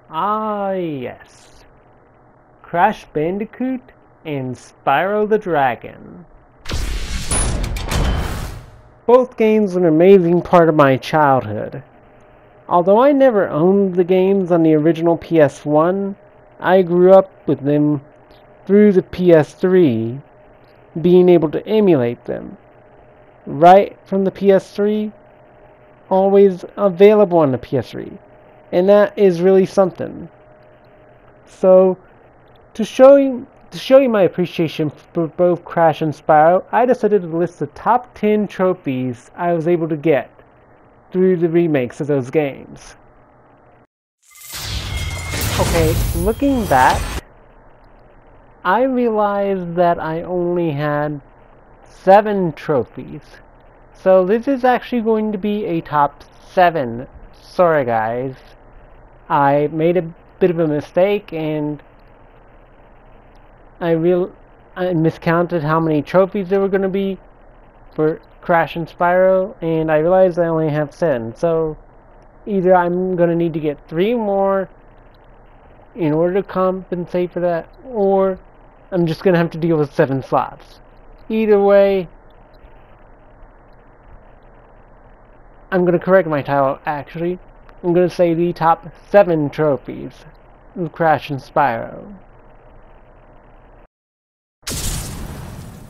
Ah, yes. Crash Bandicoot and Spyro the Dragon. Both games are an amazing part of my childhood. Although I never owned the games on the original PS1, I grew up with them through the PS3, being able to emulate them. Right from the PS3, always available on the PS3. And that is really something. So, to show you my appreciation for both Crash and Spyro, I decided to list the top 10 trophies I was able to get through the remakes of those games. Okay, looking back, I realized that I only had 7 trophies. So this is actually going to be a top 7. Sorry guys, I made a bit of a mistake and I miscounted how many trophies there were going to be for Crash and Spyro, and I realized I only have 7. So either I'm going to need to get 3 more in order to compensate for that, or I'm just going to have to deal with 7 slots. Either way, I'm going to correct my title actually. I'm going to say the top 7 trophies of Crash and Spyro.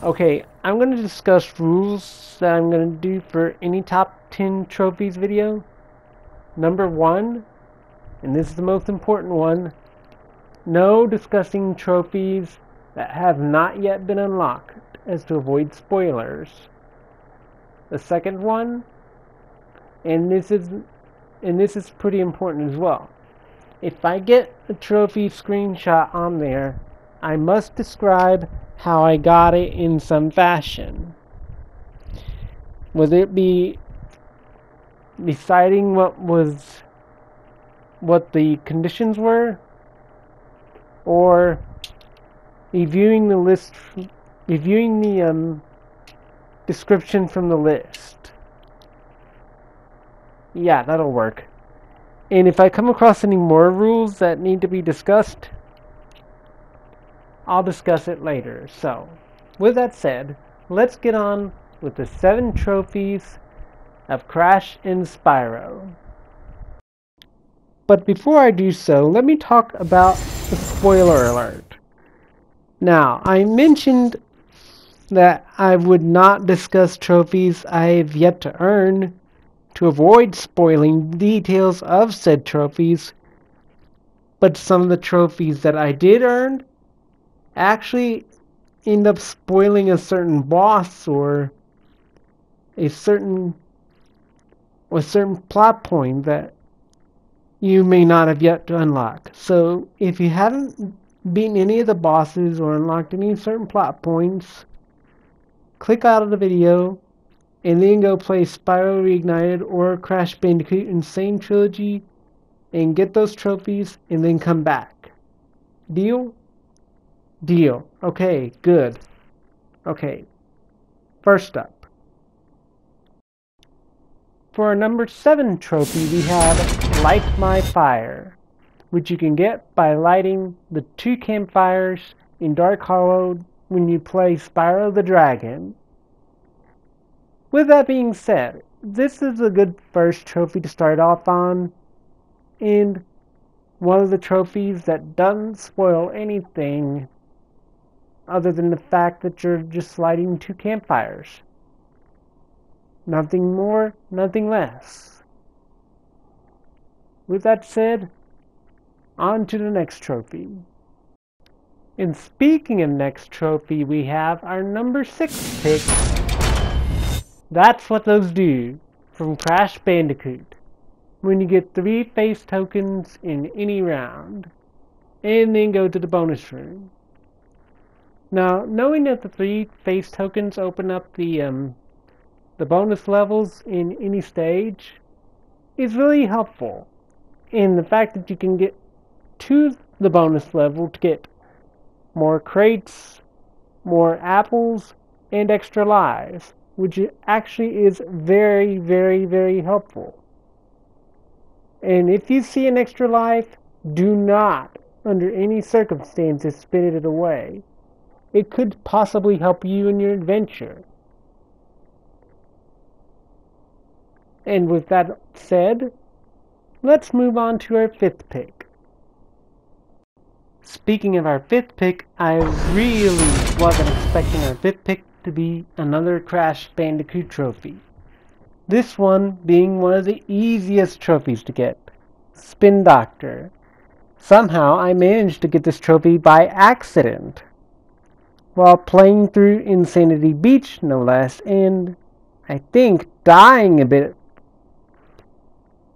Okay, I'm going to discuss rules that I'm going to do for any top 10 trophies video. Number 1, and this is the most important one, no discussing trophies that have not yet been unlocked, as to avoid spoilers. The second one, and this is pretty important as well. If I get a trophy screenshot on there, I must describe how I got it in some fashion. Whether it be deciding what the conditions were, or reviewing the description from the list. Yeah, that'll work. And if I come across any more rules that need to be discussed, I'll discuss it later. So, with that said, let's get on with the 7 trophies of Crash and Spyro. But before I do so, let me talk about the spoiler alert. Now, I mentioned that I would not discuss trophies I have yet to earn to avoid spoiling details of said trophies, but some of the trophies that I did earn actually end up spoiling a certain boss or a certain plot point that you may not have yet to unlock. So if you haven't beaten any of the bosses or unlocked any certain plot points, click out of the video and then go play Spyro Reignited or Crash Bandicoot Insane Trilogy and get those trophies and then come back. Deal? Deal. Okay, good. Okay, first up. For our number 7 trophy, we have Light My Fire, which you can get by lighting the 2 campfires in Dark Hollow when you play Spyro the Dragon. With that being said, this is a good first trophy to start off on, and one of the trophies that doesn't spoil anything other than the fact that you're just lighting 2 campfires. Nothing more, nothing less. With that said, on to the next trophy. And speaking of next trophy, we have our number 6 pick. That's What Those Do, from Crash Bandicoot, when you get 3 face tokens in any round, and then go to the bonus room. Now, knowing that the 3 face tokens open up the bonus levels in any stage is really helpful. And the fact that you can get to the bonus level to get more crates, more apples, and extra lives, which actually is very, very, very helpful. And if you see an extra life, Do not, under any circumstances, spin it away. It could possibly help you in your adventure. And with that said, let's move on to our 5th pick. Speaking of our 5th pick, I really wasn't expecting our 5th pick to be another Crash Bandicoot trophy. This one being one of the easiest trophies to get, Spin Doctor. Somehow I managed to get this trophy by accident, while playing through Insanity Beach no less, and I think dying a bit.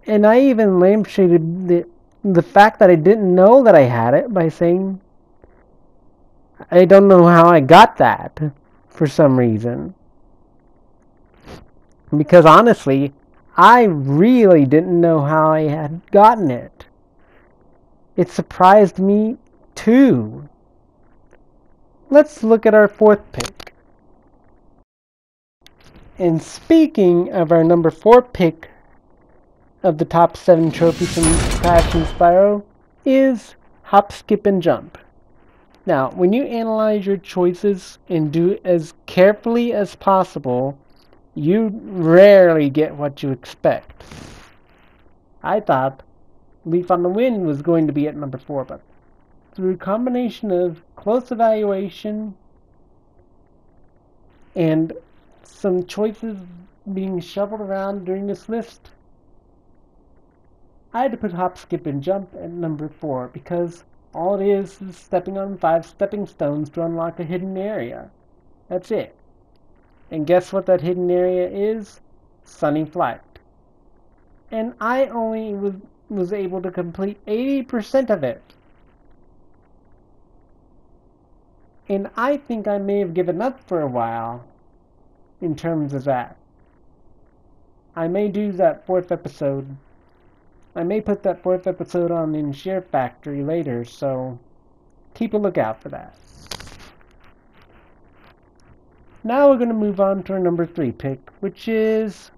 And I even lampshaded the fact that I didn't know that I had it by saying, I don't know how I got that for some reason. Because honestly, I really didn't know how I had gotten it. It surprised me too. Let's look at our 4th pick. And speaking of our number 4 pick of the top 7 trophies from Crash and Spyro is Hop, Skip, and Jump. Now, when you analyze your choices and do it as carefully as possible, you rarely get what you expect. I thought Leaf on the Wind was going to be at number 4, but through a combination of close evaluation and some choices being shuffled around during this list, I had to put Hop, Skip, and Jump at number 4 because all it is stepping on 5 stepping stones to unlock a hidden area. That's it. And guess what that hidden area is? Sunny Flight. And I only was able to complete 80% of it. And I think I may have given up for a while in terms of that. I may do that 4th episode. I may put that 4th episode on in SHAREfactory later, so keep a lookout for that. Now we're going to move on to our number 3 pick, which is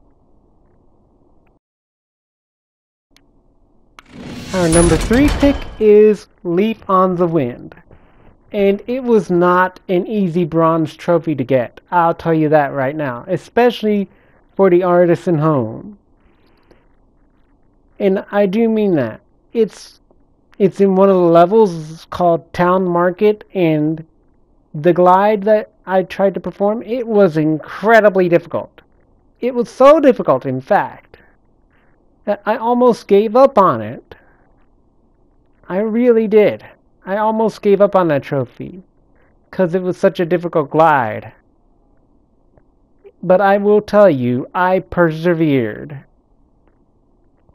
our number 3 pick is Leap on the Wind. And it was not an easy bronze trophy to get. I'll tell you that right now, especially for the artisan home. And I do mean that. It's in one of the levels called Town Market, and the glide that I tried to perform, it was incredibly difficult. It was so difficult, in fact, that I almost gave up on it. I really did. I almost gave up on that trophy because it was such a difficult glide. But I will tell you, I persevered.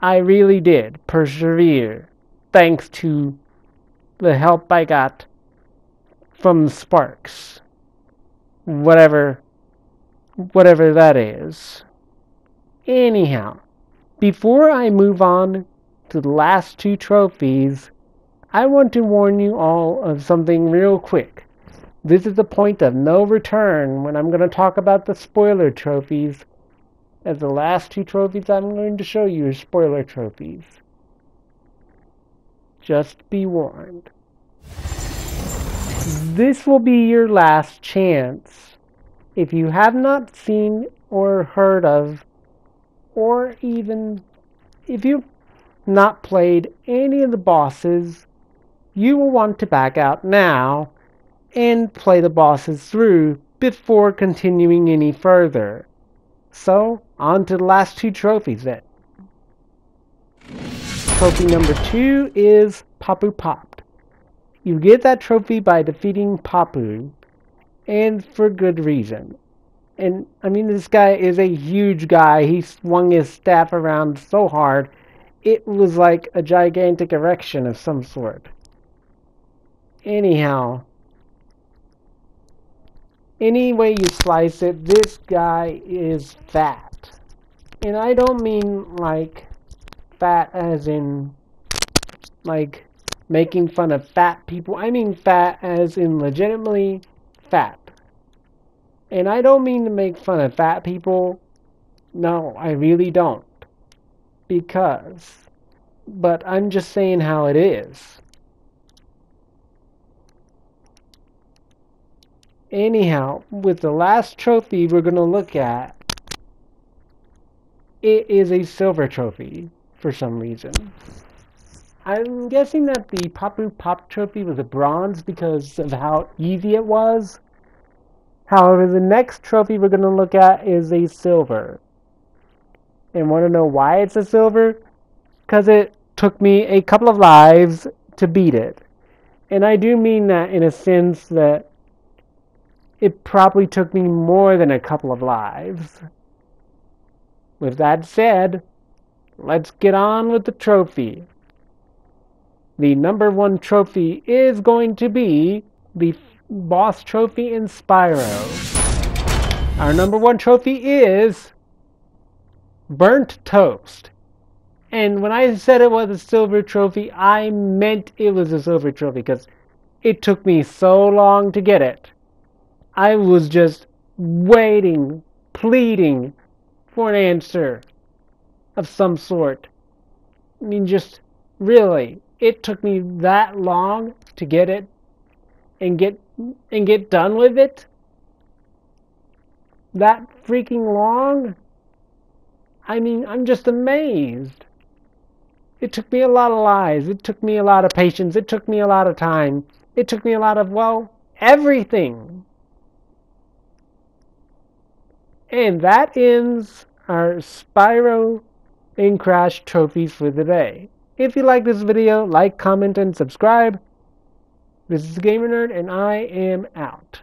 I really did persevere, thanks to the help I got from Sparks. Whatever that is. Anyhow, before I move on to the last 2 trophies, I want to warn you all of something real quick. This is the point of no return when I'm going to talk about the spoiler trophies, as the last 2 trophies I'm going to show you are spoiler trophies. Just be warned. This will be your last chance. If you have not seen or heard of, or even if you've not played any of the bosses, you will want to back out now and play the bosses through before continuing any further. So, on to the last 2 trophies then. Trophy number 2 is Papu Popped. You get that trophy by defeating Papu, and for good reason. And, I mean, this guy is a huge guy. He swung his staff around so hard, it was like a gigantic erection of some sort. Anyhow, any way you slice it, this guy is fat. And I don't mean like fat as in like making fun of fat people. I mean fat as in legitimately fat. And I don't mean to make fun of fat people. No, I really don't. Because but I'm just saying how it is. Anyhow, with the last trophy we're going to look at, it is a silver trophy for some reason. I'm guessing that the Papu Pop trophy was a bronze because of how easy it was. However, the next trophy we're going to look at is a silver. And want to know why it's a silver? Because it took me a couple of lives to beat it. And I do mean that in a sense that it probably took me more than a couple of lives. With that said, let's get on with the trophy. The number 1 trophy is going to be the boss trophy in Spyro. Our number 1 trophy is Burnt Toast. And when I said it was a silver trophy, I meant it was a silver trophy because it took me so long to get it. I was just waiting, pleading for an answer of some sort. I mean, just really, it took me that long to get it and get done with it. That freaking long. I mean, I'm just amazed. It took me a lot of lives. It took me a lot of patience. It took me a lot of time. It took me a lot of, well, everything. And that ends our Spyro and Crash trophies for the day. If you like this video, like, comment, and subscribe. This is Gamer Nerd, and I am out.